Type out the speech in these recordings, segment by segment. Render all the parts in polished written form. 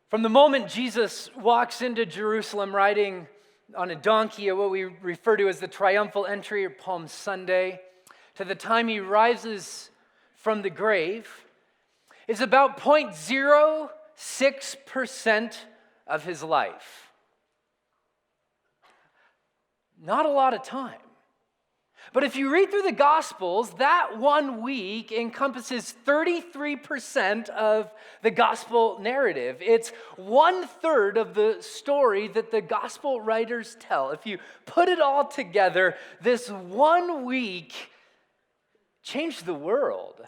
From the moment Jesus walks into Jerusalem riding on a donkey, or what we refer to as the triumphal entry or Palm Sunday, to the time he rises from the grave, is about 0.06% of his life. Not a lot of time. But if you read through the Gospels, that 1 week encompasses 33% of the Gospel narrative. It's 1/3 of the story that the Gospel writers tell. If you put it all together, this 1 week changed the world.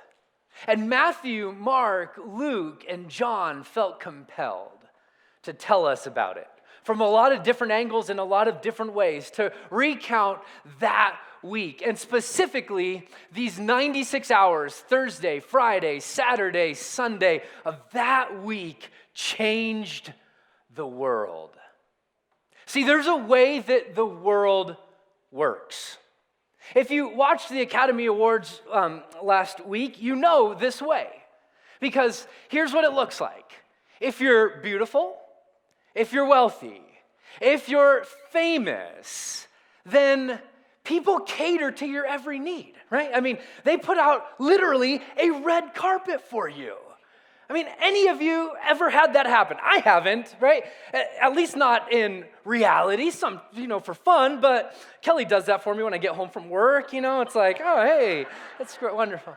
And Matthew, Mark, Luke, and John felt compelled to tell us about it from a lot of different angles in a lot of different ways, to recount that week, and specifically these 96 hours, Thursday, Friday, Saturday, Sunday of that week changed the world. See, there's a way that the world works. If you watched the Academy Awards last week, you know this way. Because here's what it looks like. If you're beautiful, if you're wealthy, if you're famous, then people cater to your every need, right? I mean, they put out literally a red carpet for you. I mean, any of you ever had that happen? I haven't, right? At least not in reality, some, for fun, but Kelly does that for me when I get home from work, it's like, oh, hey, that's great, wonderful.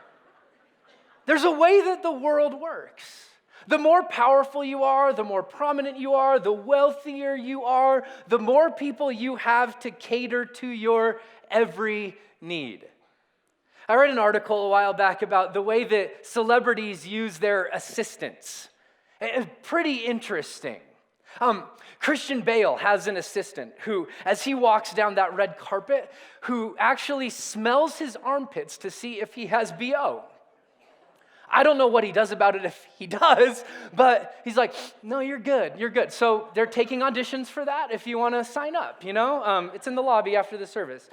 There's a way that the world works. The more powerful you are, the more prominent you are, the wealthier you are, the more people you have to cater to your every need. I read an article a while back about the way that celebrities use their assistants. It's pretty interesting. Christian Bale has an assistant who, as he walks down that red carpet, who actually smells his armpits to see if he has BO. I don't know what he does about it if he does, but he's like, no, you're good. So they're taking auditions for that if you want to sign up, It's in the lobby after the service.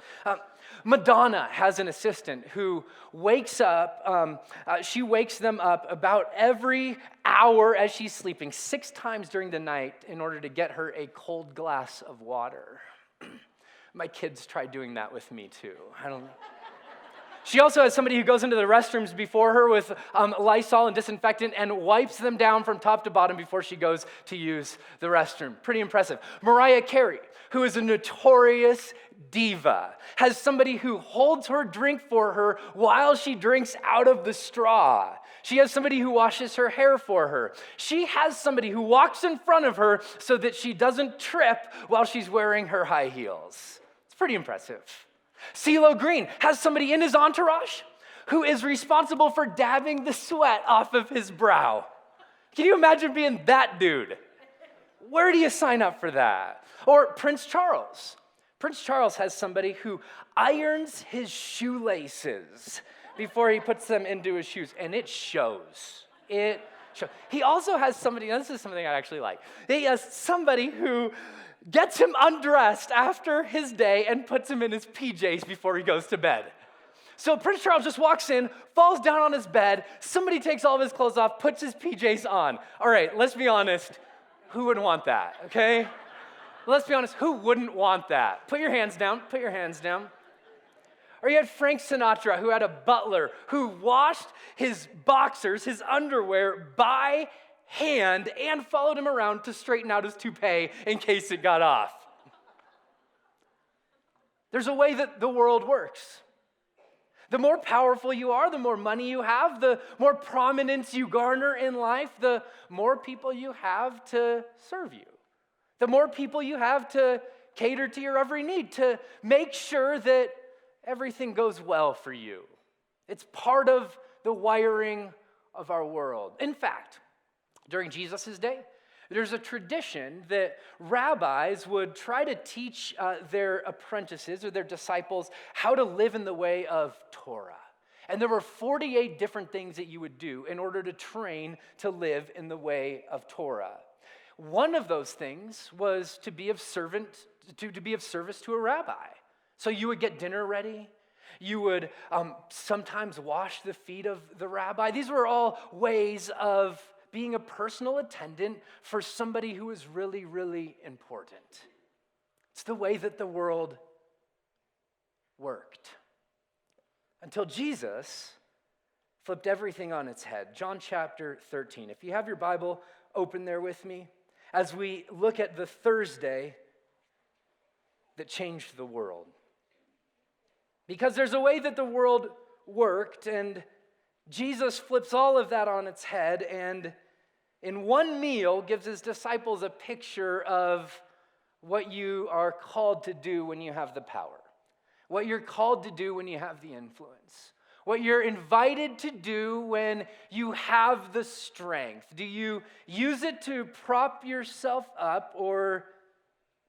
Madonna has an assistant who wakes up, she wakes them up about every hour as she's sleeping, 6 times during the night in order to get her a cold glass of water. My kids tried doing that with me too. I don't know. She also has somebody who goes into the restrooms before her with Lysol and disinfectant and wipes them down from top to bottom before she goes to use the restroom. Pretty impressive. Mariah Carey, who is a notorious diva, has somebody who holds her drink for her while she drinks out of the straw. She has somebody who washes her hair for her. She has somebody who walks in front of her so that she doesn't trip while she's wearing her high heels. It's pretty impressive. CeeLo Green has somebody in his entourage who is responsible for dabbing the sweat off of his brow. Can you imagine being that dude? Where do you sign up for that? Or Prince Charles. Prince Charles has somebody who irons his shoelaces before he puts them into his shoes, and it shows. He also has somebody, now this is something I actually like. He has somebody who gets him undressed after his day and puts him in his PJs before he goes to bed. So Prince Charles just walks in, falls down on his bed, somebody takes all of his clothes off, puts his PJs on. All right, let's be honest, who wouldn't want that, okay? Let's be honest, who wouldn't want that? Put your hands down. Or you had Frank Sinatra, who had a butler who washed his boxers, his underwear, by hand and followed him around to straighten out his toupee in case it got off. There's a way that the world works. The more powerful you are, the more money you have, the more prominence you garner in life, the more people you have to serve you. The more people you have to cater to your every need, to make sure that everything goes well for you. It's part of the wiring of our world. In fact, during Jesus' day, there's a tradition that rabbis would try to teach their apprentices or their disciples how to live in the way of Torah. And there were 48 different things that you would do in order to train to live in the way of Torah. One of those things was to be of service to a rabbi. So you would get dinner ready. You would sometimes wash the feet of the rabbi. These were all ways of being a personal attendant for somebody who is really, really important. It's the way that the world worked. Until Jesus flipped everything on its head. John chapter 13. If you have your Bible open there with me, as we look at the Thursday that changed the world. Because there's a way that the world worked, and Jesus flips all of that on its head, and in one meal gives his disciples a picture of what you are called to do when you have the power, what you're called to do when you have the influence, what you're invited to do when you have the strength. Do you use it to prop yourself up, or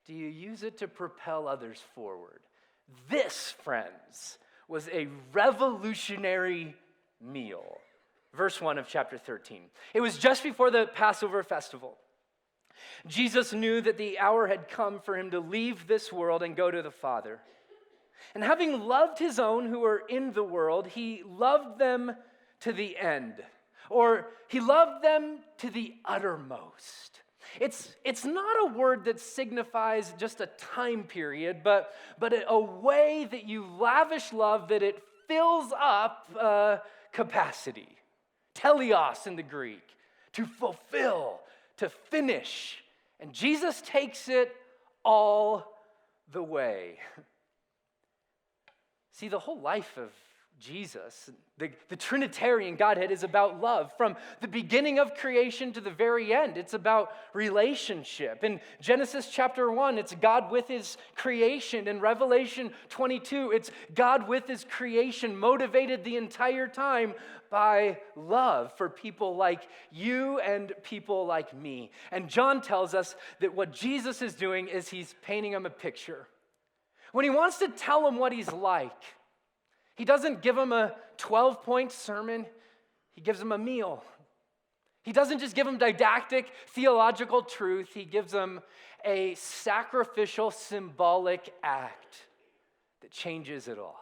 do you use it to propel others forward? This, friends, was a revolutionary meal. Verse 1 of chapter 13. It was just before the Passover festival. Jesus knew that the hour had come for him to leave this world and go to the Father. And having loved his own who were in the world, he loved them to the end, or he loved them to the uttermost. It's not a word that signifies just a time period, but a way that you lavish love, that it fills up capacity. Teleos in the Greek, to fulfill, to finish. And Jesus takes it all the way. See, the whole life of Jesus, the Trinitarian Godhead, is about love. From the beginning of creation to the very end, it's about relationship. In Genesis chapter 1, it's God with his creation. In Revelation 22, it's God with his creation, motivated the entire time by love for people like you and people like me. And John tells us that what Jesus is doing is he's painting them a picture. When he wants to tell them what he's like, he doesn't give them a 12-point sermon. He gives them a meal. He doesn't just give them didactic theological truth. He gives them a sacrificial, symbolic act that changes it all.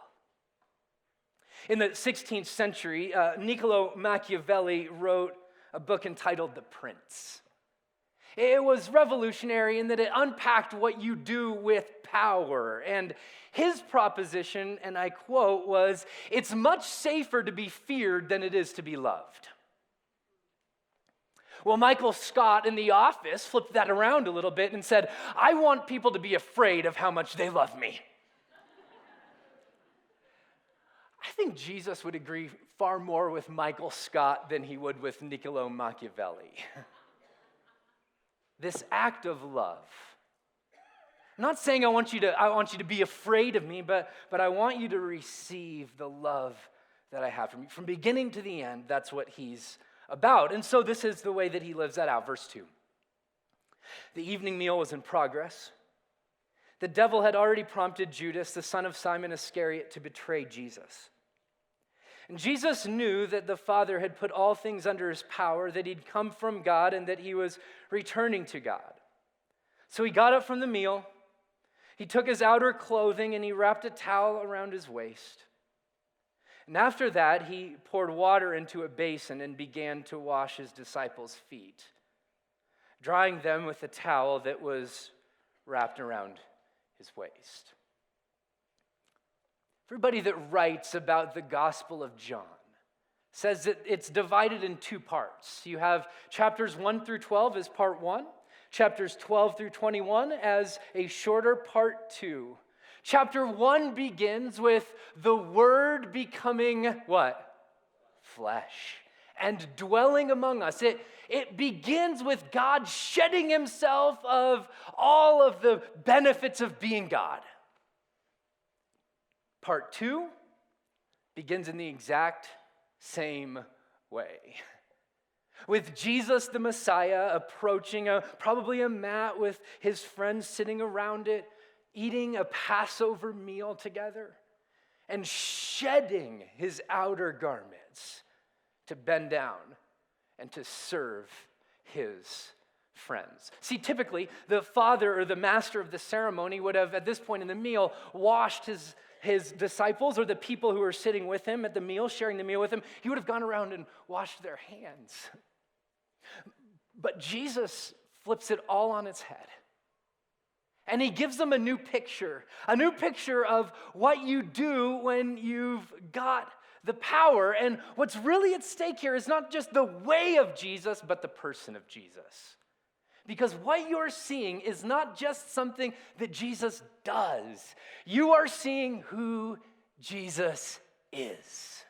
In the 16th century, Niccolo Machiavelli wrote a book entitled The Prince. It was revolutionary in that it unpacked what you do with power. And his proposition, and I quote, was, "It's much safer to be feared than it is to be loved." Well, Michael Scott in The Office flipped that around a little bit and said, "I want people to be afraid of how much they love me." I think Jesus would agree far more with Michael Scott than he would with Niccolo Machiavelli. This act of love. I'm not saying I want you to be afraid of me, but I want you to receive the love that I have from you. From beginning to the end, that's what he's about. And so this is the way that he lives that out. Verse 2. The evening meal was in progress. The devil had already prompted Judas, the son of Simon Iscariot, to betray Jesus. And Jesus knew that the Father had put all things under his power, that he'd come from God, and that he was returning to God. So he got up from the meal, he took his outer clothing, and he wrapped a towel around his waist. And after that, he poured water into a basin and began to wash his disciples' feet, drying them with a towel that was wrapped around his waist. Everybody that writes about the Gospel of John says that it's divided in two parts. You have chapters 1 through 12 as part 1, chapters 12 through 21 as a shorter part 2. Chapter 1 begins with the Word becoming what? Flesh and dwelling among us. It begins with God shedding himself of all of the benefits of being God. Part 2 begins in the exact same way. With Jesus the Messiah approaching probably a mat with his friends sitting around it, eating a Passover meal together, and shedding his outer garments to bend down and to serve his friends. See, typically, the father or the master of the ceremony would have, at this point in the meal, washed his disciples or the people who were sitting with him at the meal, sharing the meal with him. He would have gone around and washed their hands. But Jesus flips it all on its head. And he gives them a new picture of what you do when you've got the power. And what's really at stake here is not just the way of Jesus, but the person of Jesus. Because what you're seeing is not just something that Jesus does. You are seeing who Jesus is.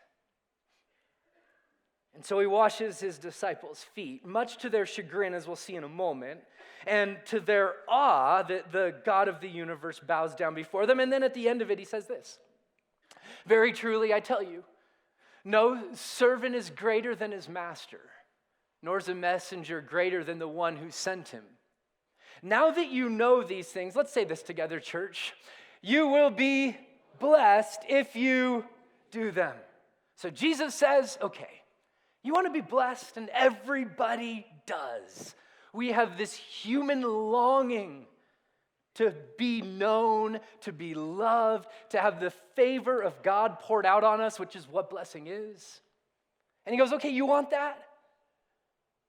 And so he washes his disciples' feet, much to their chagrin, as we'll see in a moment, and to their awe that the God of the universe bows down before them. And then at the end of it, he says this: "Very truly, I tell you, no servant is greater than his master, nor is a messenger greater than the one who sent him. Now that you know these things," let's say this together, church, "you will be blessed if you do them." So Jesus says, okay, you want to be blessed, and everybody does. We have this human longing to be known, to be loved, to have the favor of God poured out on us, which is what blessing is. And he goes, okay, you want that?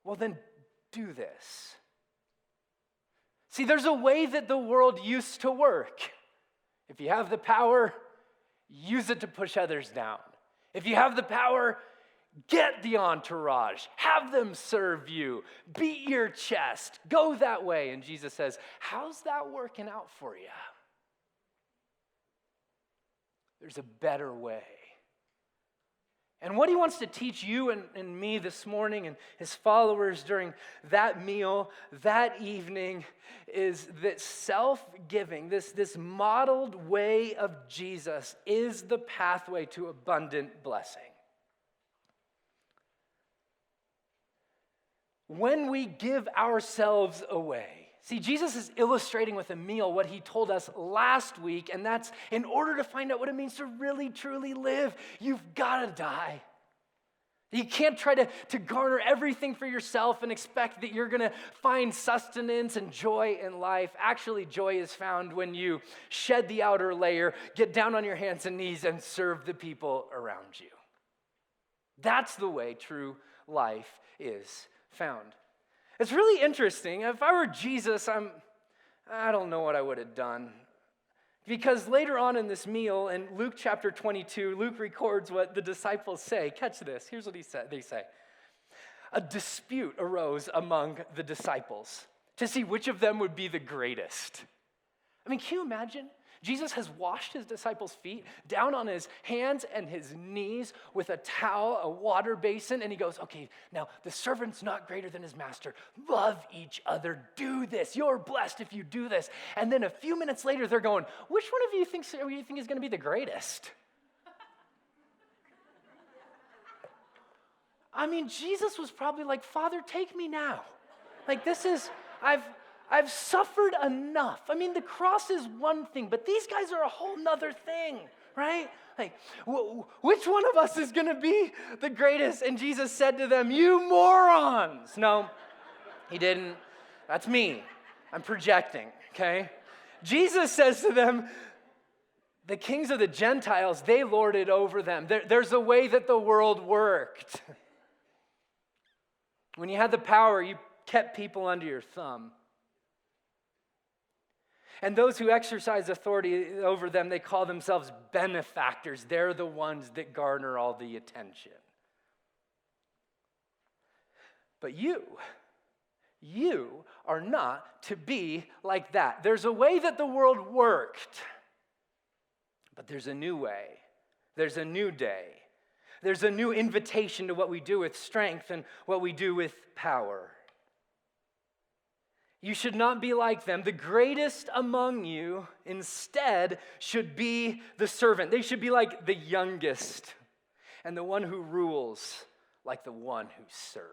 Well, then do this. See, there's a way that the world used to work. If you have the power, use it to push others down. If you have the power, get the entourage, have them serve you, beat your chest, go that way. And Jesus says, how's that working out for you? There's a better way. And what he wants to teach you and me this morning and his followers during that meal, that evening, is that self-giving, this modeled way of Jesus, is the pathway to abundant blessing. When we give ourselves away. See, Jesus is illustrating with a meal what he told us last week, and that's in order to find out what it means to really, truly live, you've got to die. You can't try to garner everything for yourself and expect that you're going to find sustenance and joy in life. Actually, joy is found when you shed the outer layer, get down on your hands and knees, and serve the people around you. That's the way true life is found. It's really interesting. If I were Jesus, I don't know what I would have done. Because later on in this meal, in Luke chapter 22, Luke records what the disciples say. Catch this. Here's what they say. A dispute arose among the disciples to see which of them would be the greatest. I mean, can you imagine? Jesus has washed his disciples' feet down on his hands and his knees with a towel, a water basin, and he goes, okay, now the servant's not greater than his master. Love each other. Do this. You're blessed if you do this. And then a few minutes later, they're going, which one of you think is going to be the greatest? I mean, Jesus was probably like, Father, take me now. Like, this is, I've suffered enough. I mean, the cross is one thing, but these guys are a whole nother thing, right? Like, which one of us is going to be the greatest? And Jesus said to them, you morons. No, he didn't. That's me. I'm projecting, okay? Jesus says to them, the kings of the Gentiles, they lord it over them. There's a way that the world worked. When you had the power, you kept people under your thumb. And those who exercise authority over them, they call themselves benefactors. They're the ones that garner all the attention. But you are not to be like that. There's a way that the world worked, but there's a new way. There's a new day. There's a new invitation to what we do with strength and what we do with power. You should not be like them. The greatest among you instead should be the servant. They should be like the youngest, and the one who rules like the one who serves.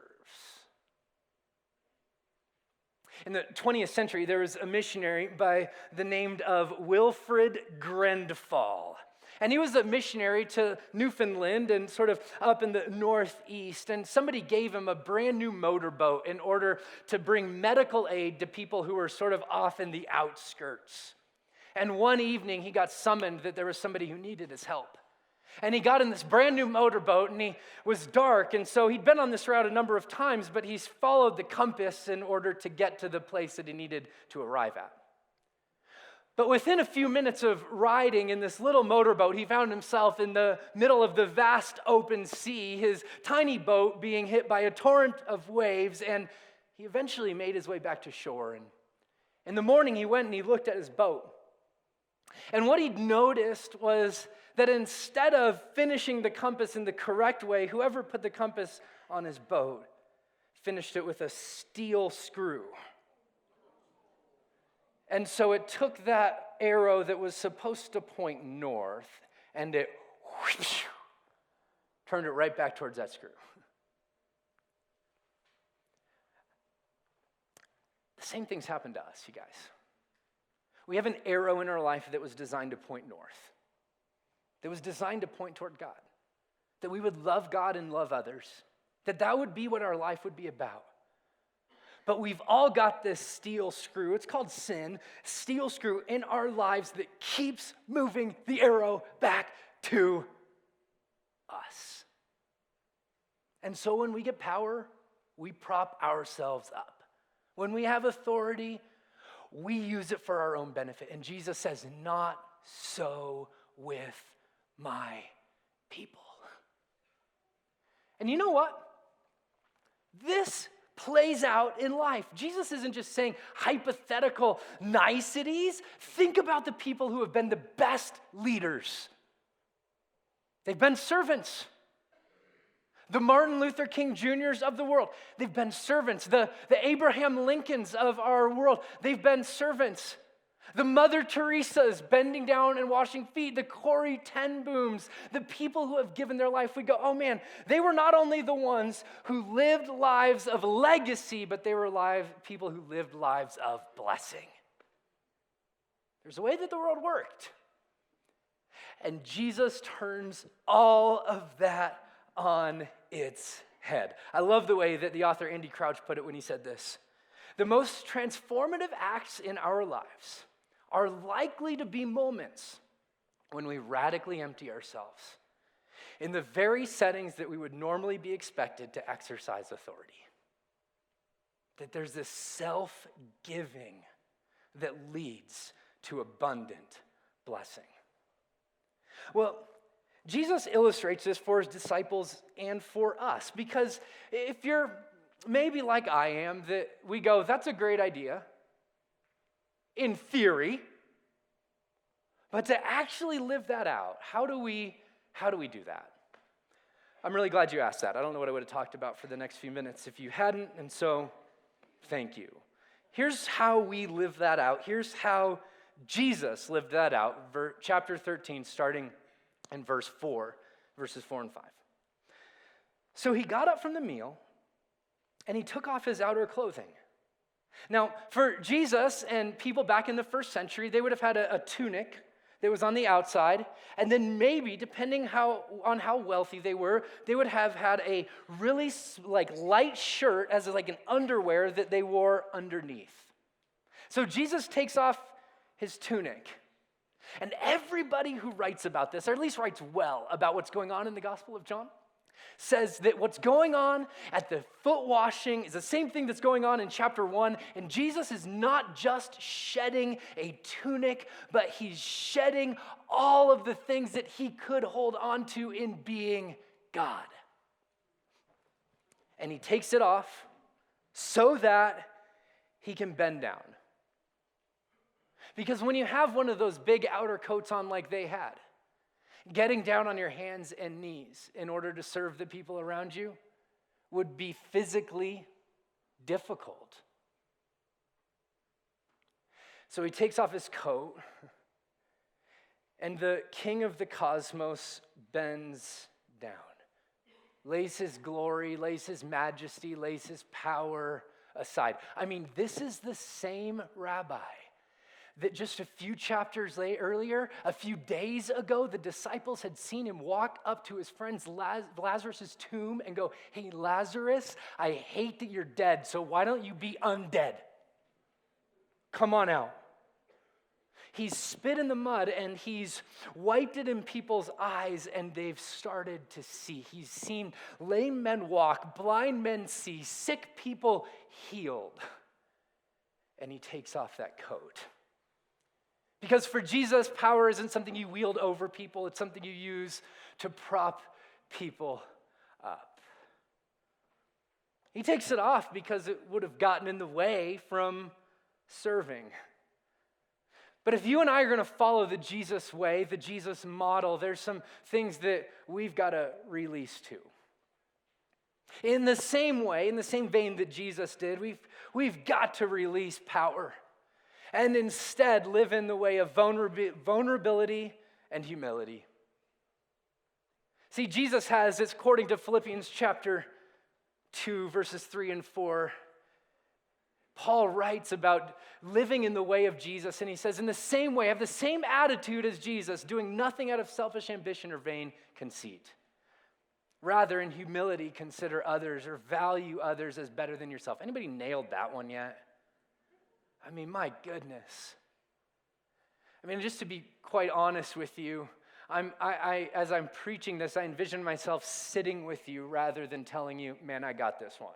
In the 20th century, there was a missionary by the name of Wilfrid Grendfall. And he was a missionary to Newfoundland and sort of up in the northeast. And somebody gave him a brand new motorboat in order to bring medical aid to people who were sort of off in the outskirts. And one evening he got summoned that there was somebody who needed his help. And he got in this brand new motorboat, and he was dark, and so he'd been on this route a number of times, but he's followed the compass in order to get to the place that he needed to arrive at. But within a few minutes of riding in this little motorboat, he found himself in the middle of the vast open sea, his tiny boat being hit by a torrent of waves, and he eventually made his way back to shore. And in the morning, he went and he looked at his boat. And what he'd noticed was that instead of finishing the compass in the correct way, whoever put the compass on his boat finished it with a steel screw. And so it took that arrow that was supposed to point north, and it turned it right back towards that screw. The same things happened to us, you guys. We have an arrow in our life that was designed to point north, that was designed to point toward God, that we would love God and love others, that would be what our life would be about. But we've all got this steel screw, it's called sin, steel screw in our lives that keeps moving the arrow back to us. And so when we get power, we prop ourselves up. When we have authority, we use it for our own benefit. And Jesus says, not so with my people. And you know what? This plays out in life. Jesus isn't just saying hypothetical niceties. Think about the people who have been the best leaders. They've been servants. The Martin Luther King Jr.'s of the world, they've been servants. The Abraham Lincolns of our world, they've been servants. The Mother Teresa's bending down and washing feet, the Corrie ten Booms, the people who have given their life, we go, oh man, they were not only the ones who lived lives of legacy, but they were people who lived lives of blessing. There's a way that the world worked. And Jesus turns all of that on its head. I love the way that the author Andy Crouch put it when he said this. The most transformative acts in our lives are likely to be moments when we radically empty ourselves in the very settings that we would normally be expected to exercise authority. That there's this self-giving that leads to abundant blessing. Well, Jesus illustrates this for his disciples and for us, because if you're maybe like I am, that we go, that's a great idea, in theory, but to actually live that out, how do we do that? I'm really glad you asked that. I don't know what I would have talked about for the next few minutes if you hadn't, and so thank you. Here's how we live that out. Here's how Jesus lived that out. Chapter 13, starting in verses 4 and 5. So he got up from the meal, and he took off his outer clothing. Now, for Jesus and people back in the first century, they would have had a tunic that was on the outside, and then maybe, depending on how wealthy they would have had a really light shirt as an underwear that they wore underneath. So Jesus takes off his tunic, and everybody who writes about this, or at least writes well about what's going on in the Gospel of John, says that what's going on at the foot washing is the same thing that's going on in chapter 1. And Jesus is not just shedding a tunic, but he's shedding all of the things that he could hold on to in being God. And he takes it off so that he can bend down. Because when you have one of those big outer coats on like they had, getting down on your hands and knees in order to serve the people around you would be physically difficult. So he takes off his coat, and the king of the cosmos bends down, lays his glory, lays his majesty, lays his power aside. I mean, this is the same rabbi that just a few chapters earlier, a few days ago, the disciples had seen him walk up to his friend Lazarus' tomb and go, hey, Lazarus, I hate that you're dead, so why don't you be undead? Come on out. He's spit in the mud and he's wiped it in people's eyes and they've started to see. He's seen lame men walk, blind men see, sick people healed. And he takes off that coat. Because for Jesus, power isn't something you wield over people, it's something you use to prop people up. He takes it off because it would have gotten in the way from serving. But if you and I are going to follow the Jesus way, the Jesus model, there's some things that we've got to release to. In the same way, in the same vein that Jesus did, we've got to release power and instead live in the way of vulnerability and humility. See, Jesus has, it's according to Philippians chapter 2, verses 3 and 4, Paul writes about living in the way of Jesus, and he says, in the same way, have the same attitude as Jesus, doing nothing out of selfish ambition or vain conceit. Rather, in humility, consider others or value others as better than yourself. Anybody nailed that one yet? I mean, my goodness. I mean, just to be quite honest with you, as I'm preaching this, I envision myself sitting with you rather than telling you, man, I got this one.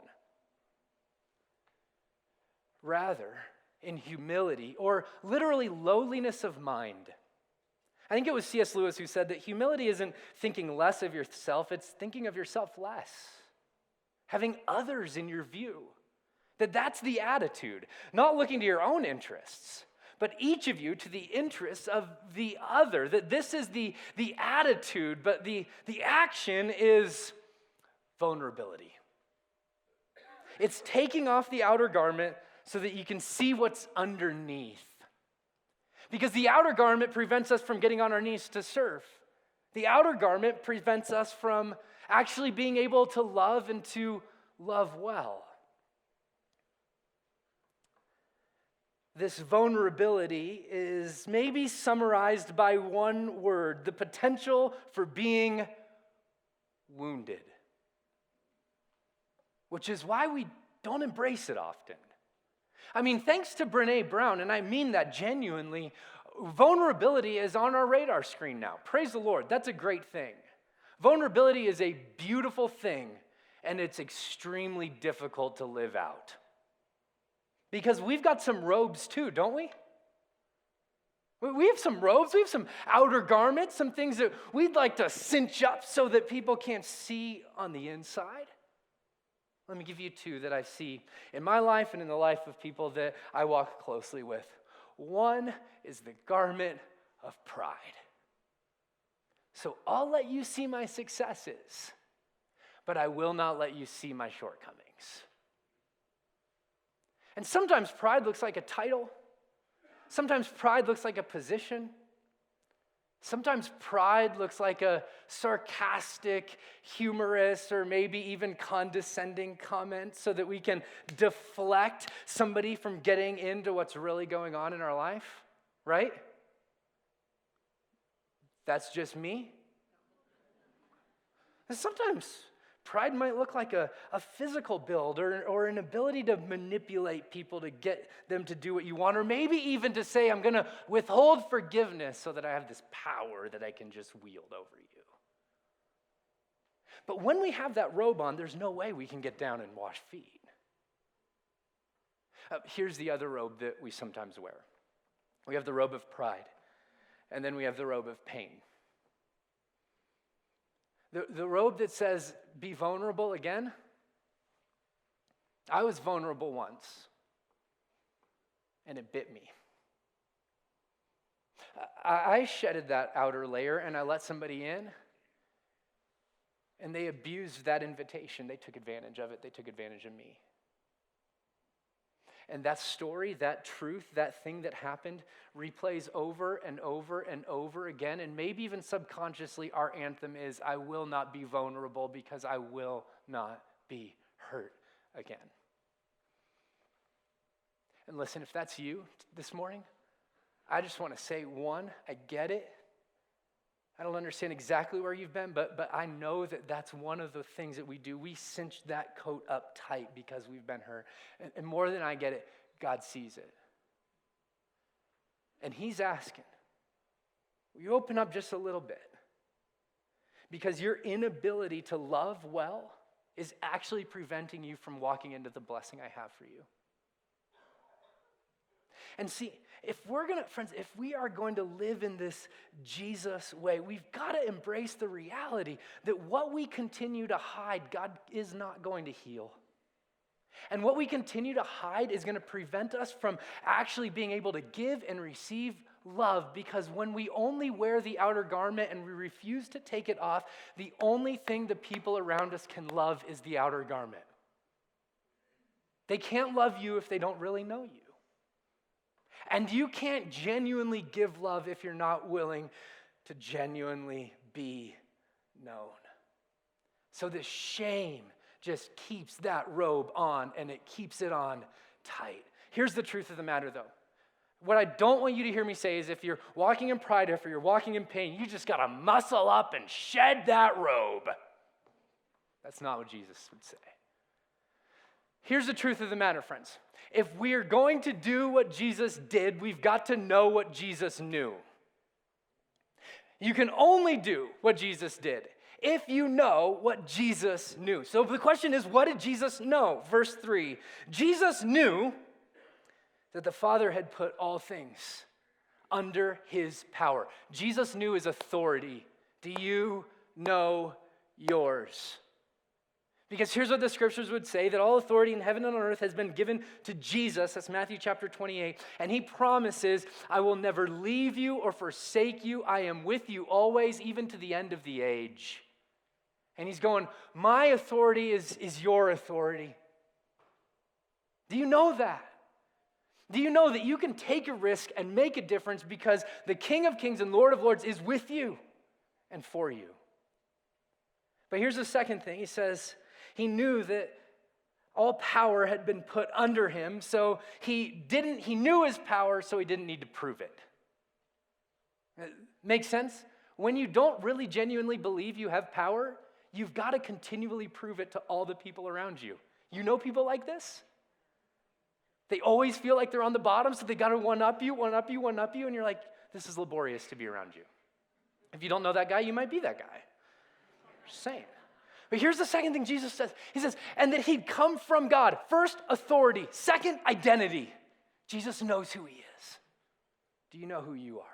Rather, in humility, or literally lowliness of mind. I think it was C.S. Lewis who said that humility isn't thinking less of yourself, it's thinking of yourself less. Having others in your view. That's the attitude. Not looking to your own interests, but each of you to the interests of the other. That this is the attitude, but the action is vulnerability. It's taking off the outer garment so that you can see what's underneath. Because the outer garment prevents us from getting on our knees to serve. The outer garment prevents us from actually being able to love and to love well. This vulnerability is maybe summarized by one word: the potential for being wounded. Which is why we don't embrace it often. I mean, thanks to Brene Brown, and I mean that genuinely, vulnerability is on our radar screen now. Praise the Lord, that's a great thing. Vulnerability is a beautiful thing, and it's extremely difficult to live out. Because we've got some robes too, don't we? We have some robes, we have some outer garments, some things that we'd like to cinch up so that people can't see on the inside. Let me give you two that I see in my life and in the life of people that I walk closely with. One is the garment of pride. So I'll let you see my successes, but I will not let you see my shortcomings. And sometimes pride looks like a title. Sometimes pride looks like a position. Sometimes pride looks like a sarcastic, humorous, or maybe even condescending comment so that we can deflect somebody from getting into what's really going on in our life, right? That's just me. And sometimes pride might look like a physical build or an ability to manipulate people to get them to do what you want, or maybe even to say, I'm going to withhold forgiveness so that I have this power that I can just wield over you. But when we have that robe on, there's no way we can get down and wash feet. Here's the other robe that we sometimes wear. We have the robe of pride, and then we have the robe of pain. The robe that says, be vulnerable again. I was vulnerable once, and it bit me. I shedded that outer layer, and I let somebody in, and they abused that invitation. They took advantage of it. They took advantage of me. And that story, that truth, that thing that happened replays over and over and over again. And maybe even subconsciously our anthem is, I will not be vulnerable because I will not be hurt again. And listen, if that's you this morning, I just want to say, one, I get it. I don't understand exactly where you've been, but I know that that's one of the things that we do. We cinch that coat up tight because we've been hurt. And more than I get it, God sees it. And he's asking, will you open up just a little bit? Because your inability to love well is actually preventing you from walking into the blessing I have for you. And see, friends, if we are going to live in this Jesus way, we've got to embrace the reality that what we continue to hide, God is not going to heal. And what we continue to hide is going to prevent us from actually being able to give and receive love, because when we only wear the outer garment and we refuse to take it off, the only thing the people around us can love is the outer garment. They can't love you if they don't really know you. And you can't genuinely give love if you're not willing to genuinely be known. So the shame just keeps that robe on, and it keeps it on tight. Here's the truth of the matter, though. What I don't want you to hear me say is if you're walking in pride, if you're walking in pain, you just got to muscle up and shed that robe. That's not what Jesus would say. Here's the truth of the matter, friends. If we're going to do what Jesus did, we've got to know what Jesus knew. You can only do what Jesus did if you know what Jesus knew. So the question is, what did Jesus know? Verse 3, Jesus knew that the Father had put all things under his power. Jesus knew his authority. Do you know yours? Because here's what the scriptures would say, that all authority in heaven and on earth has been given to Jesus. That's Matthew chapter 28. And he promises, I will never leave you or forsake you. I am with you always, even to the end of the age. And he's going, my authority is your authority. Do you know that? Do you know that you can take a risk and make a difference because the King of Kings and Lord of Lords is with you and for you? But here's the second thing. He says, he knew that all power had been put under him, so he knew his power, so he didn't need to prove it. Makes sense? When you don't really genuinely believe you have power, you've got to continually prove it to all the people around you. You know people like this? They always feel like they're on the bottom, so they got to one-up you, and you're like, this is laborious to be around you. If you don't know that guy, you might be that guy. Just saying. But here's the second thing Jesus says. He says, and that he'd come from God. First, authority. Second, identity. Jesus knows who he is. Do you know who you are?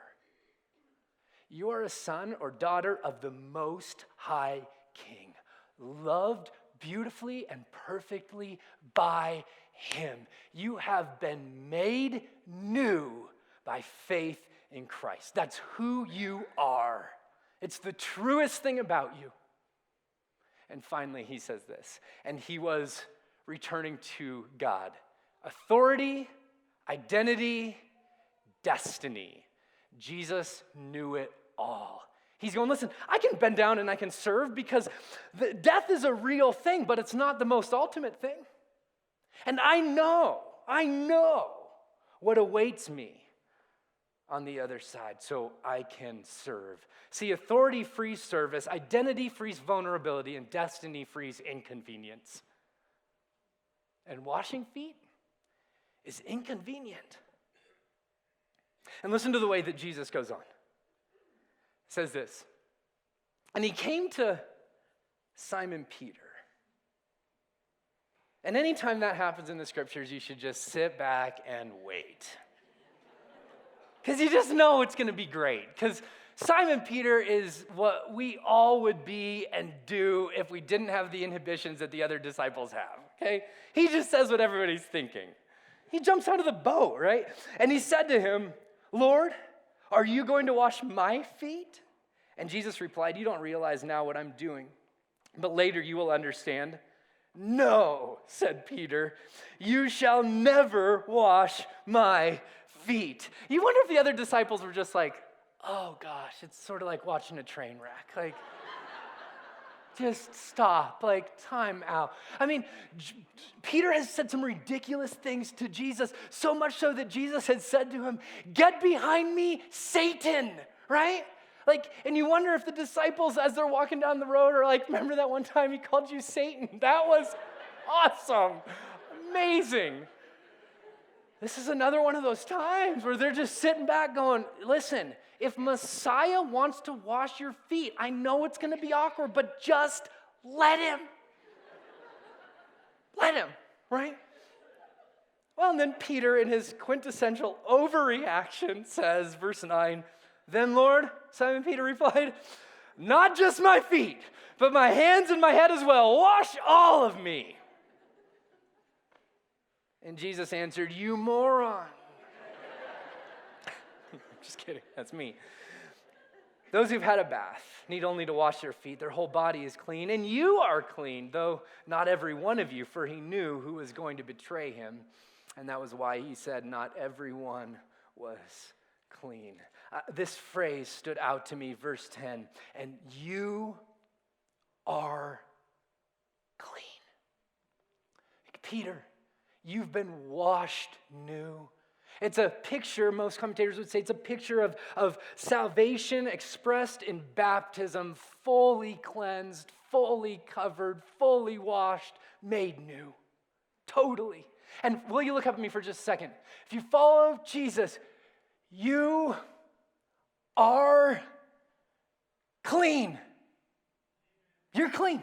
You are a son or daughter of the Most High King, loved beautifully and perfectly by him. You have been made new by faith in Christ. That's who you are. It's the truest thing about you. And finally, he says this, and he was returning to God. Authority, identity, destiny. Jesus knew it all. He's going, listen, I can bend down and I can serve because death is a real thing, but it's not the most ultimate thing. And I know what awaits me on the other side, so I can serve. See, authority frees service, identity frees vulnerability, and destiny frees inconvenience. And washing feet is inconvenient. And listen to the way that Jesus goes on. It says this, and he came to Simon Peter. And anytime that happens in the scriptures, you should just sit back and wait. Because you just know it's going to be great. Because Simon Peter is what we all would be and do if we didn't have the inhibitions that the other disciples have, okay? He just says what everybody's thinking. He jumps out of the boat, right? And he said to him, Lord, are you going to wash my feet? And Jesus replied, you don't realize now what I'm doing, but later you will understand. No, said Peter, you shall never wash my feet. You wonder if the other disciples were just like, oh gosh, it's sort of like watching a train wreck. Like, just stop, like time out. I mean, Peter has said some ridiculous things to Jesus, so much so that Jesus had said to him, get behind me, Satan, right? Like, and you wonder if the disciples, as they're walking down the road, are like, remember that one time he called you Satan? That was awesome, amazing. This is another one of those times where they're just sitting back going, listen, if Messiah wants to wash your feet, I know it's going to be awkward, but just let him. Let him, right? Well, and then Peter, in his quintessential overreaction, says, verse 9, then Lord, Simon Peter replied, not just my feet, but my hands and my head as well. Wash all of me. And Jesus answered, you moron. Just kidding, that's me. Those who've had a bath need only to wash their feet. Their whole body is clean, and you are clean, though not every one of you, for he knew who was going to betray him. And that was why he said, not everyone was clean. This phrase stood out to me, verse 10, and you are clean. Peter, you've been washed new. It's a picture, most commentators would say, it's a picture of salvation expressed in baptism, fully cleansed, fully covered, fully washed, made new. Totally. And will you look up at me for just a second? If you follow Jesus, you are clean. You're clean.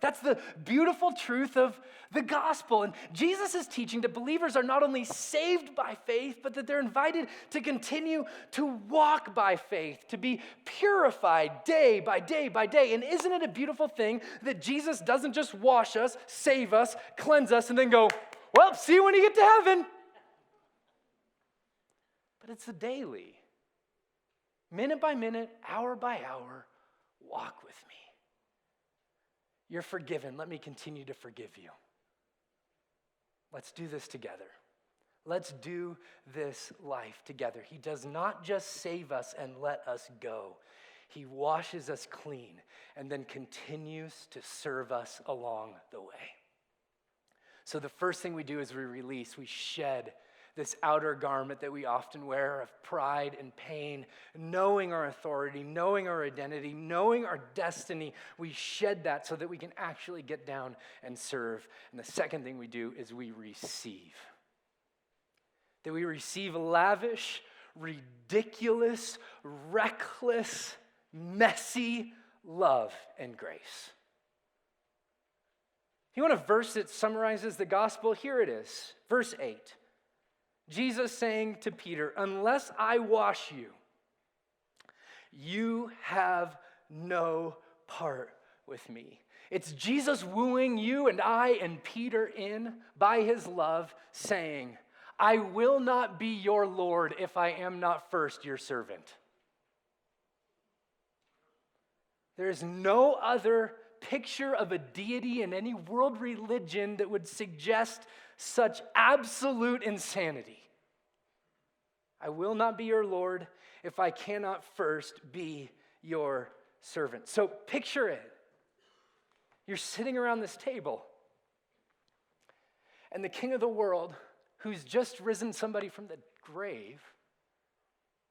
That's the beautiful truth of the gospel. And Jesus is teaching that believers are not only saved by faith, but that they're invited to continue to walk by faith, to be purified day by day by day. And isn't it a beautiful thing that Jesus doesn't just wash us, save us, cleanse us, and then go, well, see you when you get to heaven. But it's a daily, minute by minute, hour by hour, walk with me. You're forgiven. Let me continue to forgive you. Let's do this together. Let's do this life together. He does not just save us and let us go. He washes us clean and then continues to serve us along the way. So the first thing we do is we shed this outer garment that we often wear of pride and pain, knowing our authority, knowing our identity, knowing our destiny. We shed that so that we can actually get down and serve. And the second thing we do is we receive. That we receive lavish, ridiculous, reckless, messy love and grace. You want a verse that summarizes the gospel? Here it is, verse 8. Jesus saying to Peter, unless I wash you, you have no part with me. It's Jesus wooing you and I and Peter in by his love, saying, I will not be your Lord if I am not first your servant. There is no other picture of a deity in any world religion that would suggest such absolute insanity. I will not be your Lord if I cannot first be your servant. So picture it. You're sitting around this table, and the king of the world, who's just risen somebody from the grave,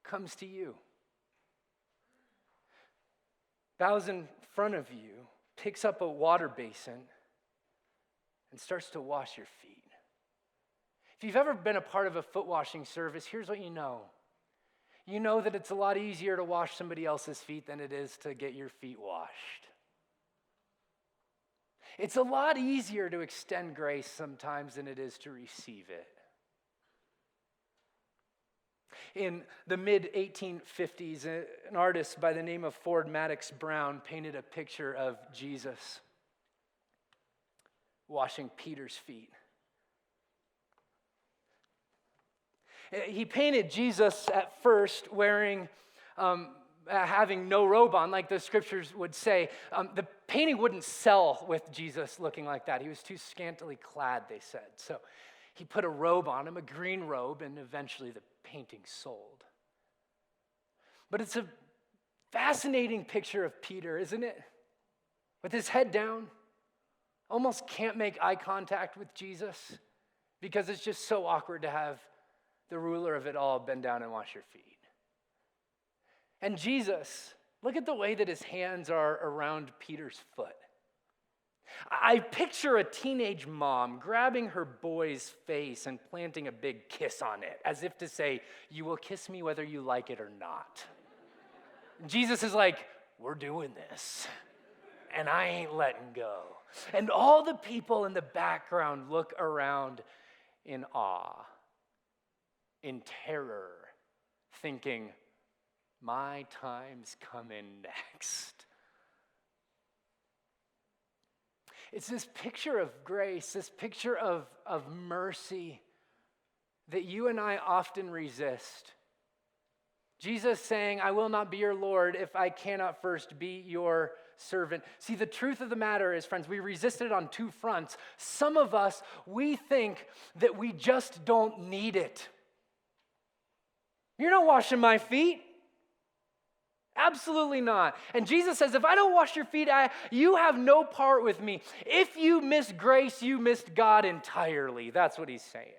comes to you, bows in front of you, picks up a water basin, and starts to wash your feet. If you've ever been a part of a foot washing service, here's what you know. You know that it's a lot easier to wash somebody else's feet than it is to get your feet washed. It's a lot easier to extend grace sometimes than it is to receive it. In the mid-1850s, an artist by the name of Ford Madox Brown painted a picture of Jesus washing Peter's feet. He painted Jesus at first wearing, having no robe on, like the scriptures would say. The painting wouldn't sell with Jesus looking like that. He was too scantily clad, they said. So he put a robe on him, a green robe, and eventually the painting sold. But it's a fascinating picture of Peter, isn't it? With his head down, almost can't make eye contact with Jesus because it's just so awkward to have the ruler of it all bend down and wash your feet. And Jesus, look at the way that his hands are around Peter's foot. I picture a teenage mom grabbing her boy's face and planting a big kiss on it, as if to say, you will kiss me whether you like it or not. Jesus is like, we're doing this, and I ain't letting go. And all the people in the background look around in awe, in terror, thinking, my time's coming next. It's this picture of grace, this picture of mercy that you and I often resist. Jesus saying, I will not be your Lord if I cannot first be your servant. See, the truth of the matter is, friends, we resist it on two fronts. Some of us, we think that we just don't need it. You're not washing my feet. Absolutely not. And Jesus says, if I don't wash your feet, you have no part with me. If you miss grace, you missed God entirely. That's what he's saying.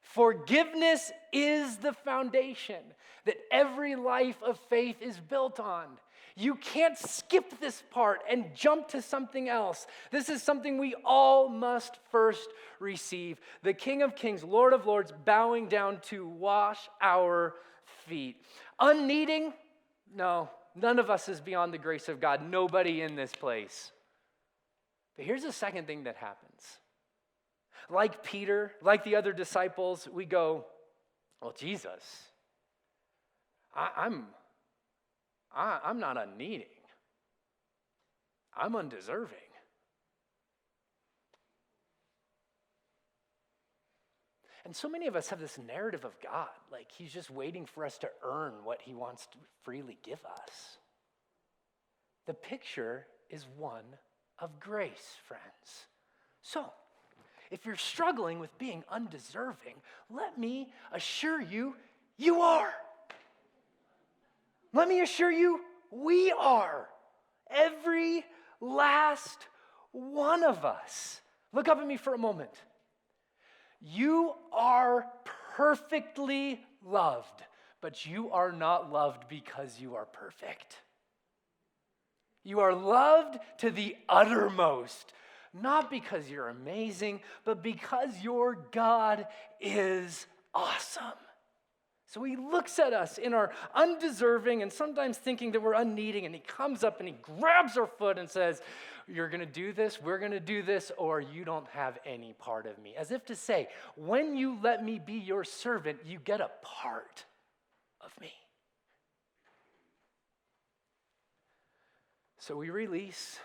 Forgiveness is the foundation that every life of faith is built on. You can't skip this part and jump to something else. This is something we all must first receive. The King of Kings, Lord of Lords, bowing down to wash our feet. Unneeding? No, none of us is beyond the grace of God. Nobody in this place. But here's the second thing that happens. Like Peter, like the other disciples, we go, well, Jesus, I'm not unneeding. I'm undeserving. And so many of us have this narrative of God, like he's just waiting for us to earn what he wants to freely give us. The picture is one of grace, friends. So, if you're struggling with being undeserving, let me assure you, you are. Let me assure you, we are. Every last one of us. Look up at me for a moment. You are perfectly loved, but you are not loved because you are perfect. You are loved to the uttermost, not because you're amazing, but because your God is awesome. So he looks at us in our undeserving and sometimes thinking that we're unneeding, and he comes up and he grabs our foot and says, you're going to do this, we're going to do this, or you don't have any part of me. As if to say, when you let me be your servant, you get a part of me. So we release,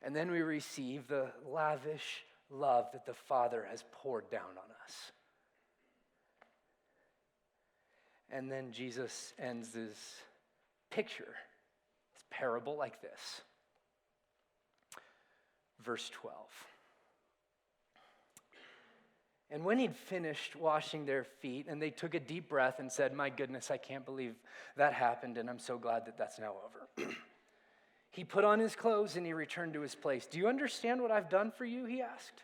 and then we receive the lavish love that the Father has poured down on us. And then Jesus ends this picture, this parable like this. Verse 12. And when he'd finished washing their feet, and they took a deep breath and said, my goodness, I can't believe that happened, and I'm so glad that that's now over. He put on his clothes and he returned to his place. Do you understand what I've done for you? He asked.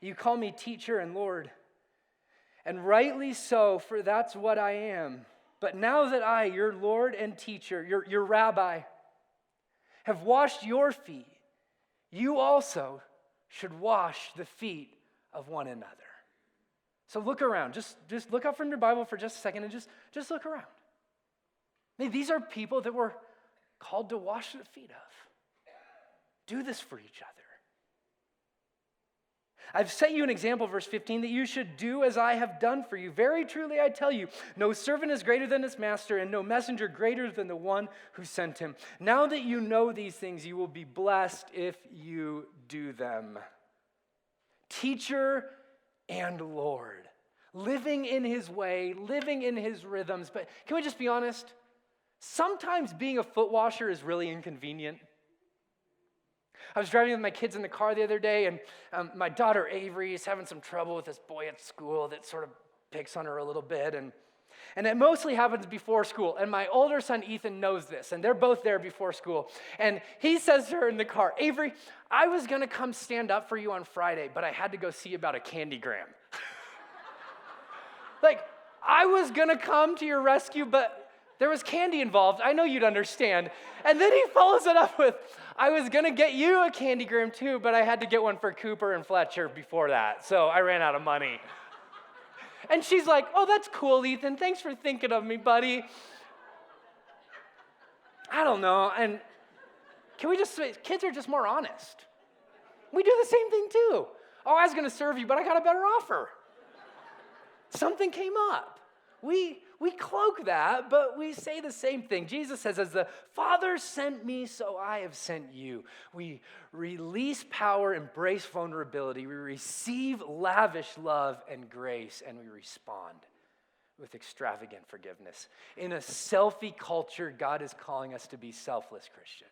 You call me teacher and Lord, and rightly so, for that's what I am. But now that I, your Lord and teacher, your rabbi, have washed your feet, you also should wash the feet of one another. So look around. Just look up from your Bible for just a second and just look around. I mean, these are people that were called to wash the feet of. Do this for each other. I've set you an example, verse 15, that you should do as I have done for you. Very truly I tell you, no servant is greater than his master, and no messenger greater than the one who sent him. Now that you know these things, you will be blessed if you do them. Teacher and Lord, living in his way, living in his rhythms. But can we just be honest? Sometimes being a foot washer is really inconvenient. I was driving with my kids in the car the other day, and my daughter Avery is having some trouble with this boy at school that sort of picks on her a little bit, and it mostly happens before school. And my older son Ethan knows this, and they're both there before school. And he says to her in the car, Avery, I was going to come stand up for you on Friday, but I had to go see about a candygram. Like, I was going to come to your rescue, but There was candy involved. I know you'd understand. And then he follows it up with, I was going to get you a candygram too, but I had to get one for Cooper and Fletcher before that, so I ran out of money. And she's like, oh, that's cool, Ethan. Thanks for thinking of me, buddy. I don't know. And can we just say, kids are just more honest. We do the same thing too. Oh, I was going to serve you, but I got a better offer. Something came up. We cloak that, but we say the same thing. Jesus says, as the Father sent me, so I have sent you. We release power, embrace vulnerability. We receive lavish love and grace, and we respond with extravagant forgiveness. In a selfie culture, God is calling us to be selfless Christians.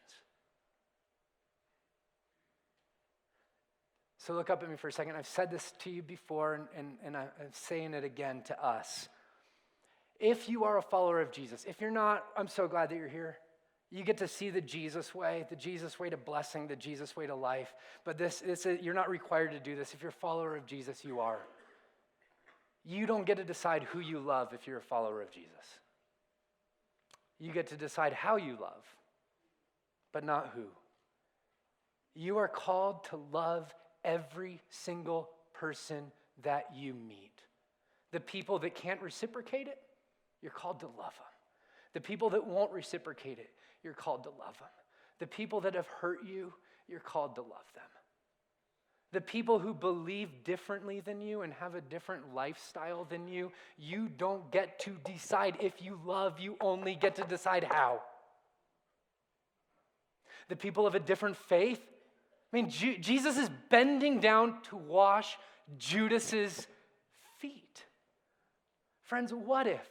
So look up at me for a second. I've said this to you before, and I'm saying it again to us. If you are a follower of Jesus, if you're not, I'm so glad that you're here. You get to see the Jesus way to blessing, the Jesus way to life. But you're not required to do this. If you're a follower of Jesus, you are. You don't get to decide who you love if you're a follower of Jesus. You get to decide how you love, but not who. You are called to love every single person that you meet. The people that can't reciprocate it, you're called to love them. The people that won't reciprocate it, you're called to love them. The people that have hurt you, you're called to love them. The people who believe differently than you and have a different lifestyle than you, you don't get to decide if you love, you only get to decide how. The people of a different faith, Jesus is bending down to wash Judas's feet. Friends, what if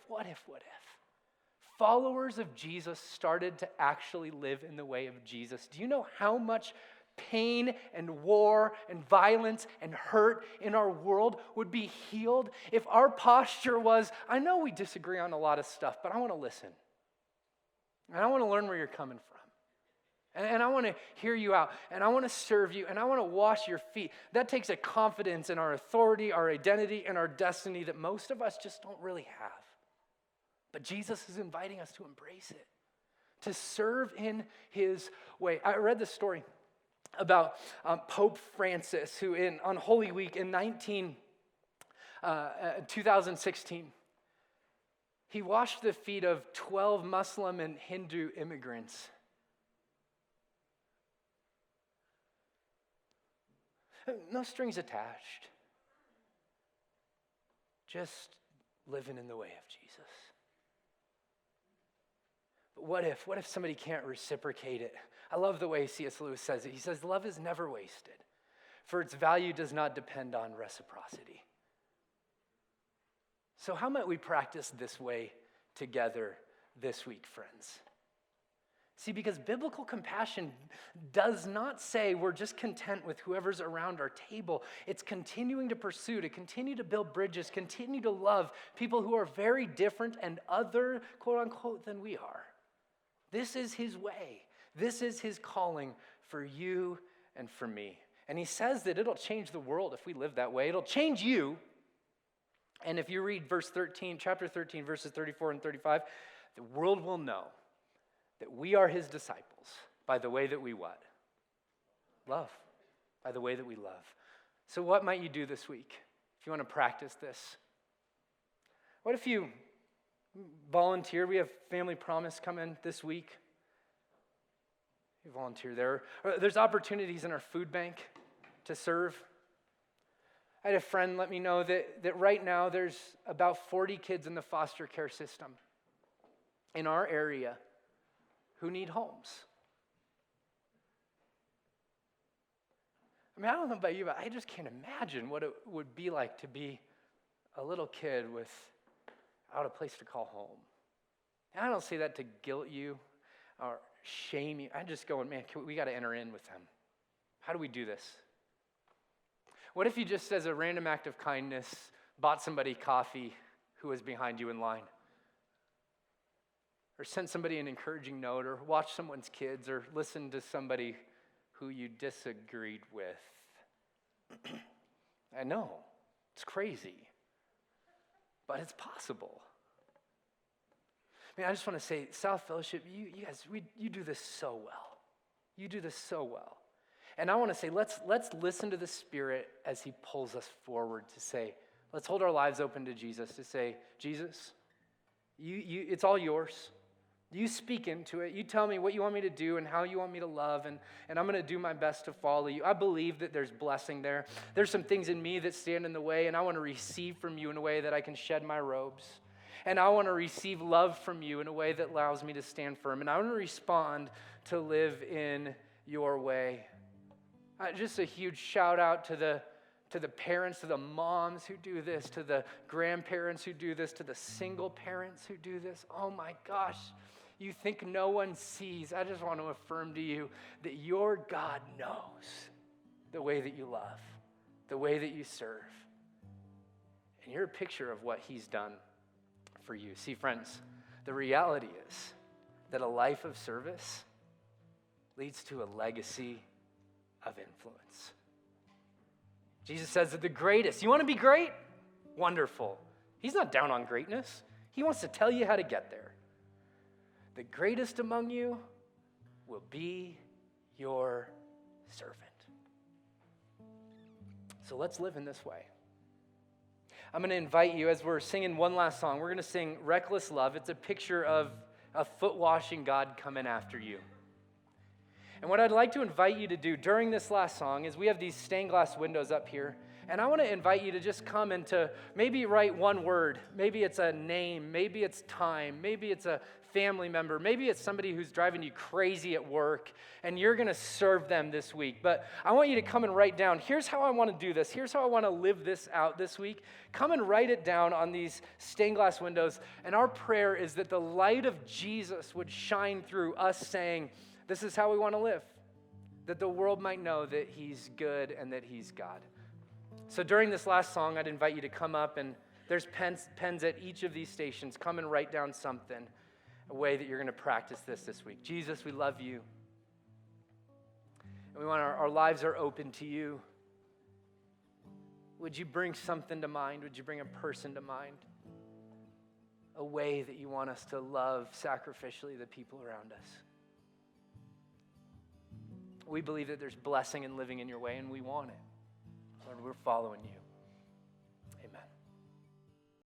followers of Jesus started to actually live in the way of Jesus? Do you know how much pain and war and violence and hurt in our world would be healed if our posture was, I know we disagree on a lot of stuff, but I want to listen. And I want to learn where you're coming from. And I want to hear you out, and I want to serve you, and I want to wash your feet. That takes a confidence in our authority, our identity, and our destiny that most of us just don't really have. But Jesus is inviting us to embrace it, to serve in his way. I read this story about Pope Francis, who on Holy Week in 2016, he washed the feet of 12 Muslim and Hindu immigrants. No strings attached. Just living in the way of Jesus. But what if somebody can't reciprocate it? I love the way C.S. Lewis says it. He says, love is never wasted, for its value does not depend on reciprocity. So how might we practice this way together this week, friends? See, because biblical compassion does not say we're just content with whoever's around our table. It's continuing to pursue, to continue to build bridges, continue to love people who are very different and other, quote unquote, than we are. This is his way. This is his calling for you and for me. And he says that it'll change the world if we live that way. It'll change you. And if you read chapter 13, verses 34 and 35, the world will know that we are his disciples by the way that we what? Love. By the way that we love. So what might you do this week if you want to practice this? What if you volunteer? We have Family Promise coming this week. You volunteer there. There's opportunities in our food bank to serve. I had a friend let me know that right now there's about 40 kids in the foster care system in our area who need homes. I don't know about you, but I just can't imagine what it would be like to be a little kid without a place to call home. And I don't say that to guilt you or shame you. I'm just going, man, we got to enter in with them. How do we do this? What if you just, as a random act of kindness, bought somebody coffee who was behind you in line? Or sent somebody an encouraging note, or watched someone's kids, or listened to somebody who you disagreed with. I know, it's crazy, but it's possible. Man, I just want to say, South Fellowship, you guys, you do this so well. You do this so well. And I want to say, let's listen to the Spirit as he pulls us forward to say, let's hold our lives open to Jesus, to say, Jesus, it's all yours. You speak into it. You tell me what you want me to do and how you want me to love, and I'm going to do my best to follow you. I believe that there's blessing there. There's some things in me that stand in the way, and I want to receive from you in a way that I can shed my robes. And I want to receive love from you in a way that allows me to stand firm. And I want to respond to live in your way. Just a huge shout out to the parents, to the moms who do this, to the grandparents who do this, to the single parents who do this. Oh my gosh, you think no one sees. I just want to affirm to you that your God knows the way that you love, the way that you serve. And you're a picture of what he's done for you. See, friends, the reality is that a life of service leads to a legacy of influence. Jesus says that the greatest, you want to be great? Wonderful. He's not down on greatness. He wants to tell you how to get there. The greatest among you will be your servant. So let's live in this way. I'm going to invite you, as we're singing one last song, we're going to sing Reckless Love. It's a picture of a foot-washing God coming after you. And what I'd like to invite you to do during this last song is we have these stained glass windows up here, and I want to invite you to just come and to maybe write one word. Maybe it's a name, maybe it's time, maybe it's a family member, maybe it's somebody who's driving you crazy at work, and you're going to serve them this week. But I want you to come and write down, here's how I want to do this, here's how I want to live this out this week. Come and write it down on these stained glass windows, and our prayer is that the light of Jesus would shine through us saying, this is how we want to live, that the world might know that he's good and that he's God. So during this last song, I'd invite you to come up, and there's pens at each of these stations. Come and write down something, a way that you're going to practice this week. Jesus, we love you. And we want our lives are open to you. Would you bring something to mind? Would you bring a person to mind? A way that you want us to love sacrificially the people around us. We believe that there's blessing in living in your way, and we want it. Lord, we're following you.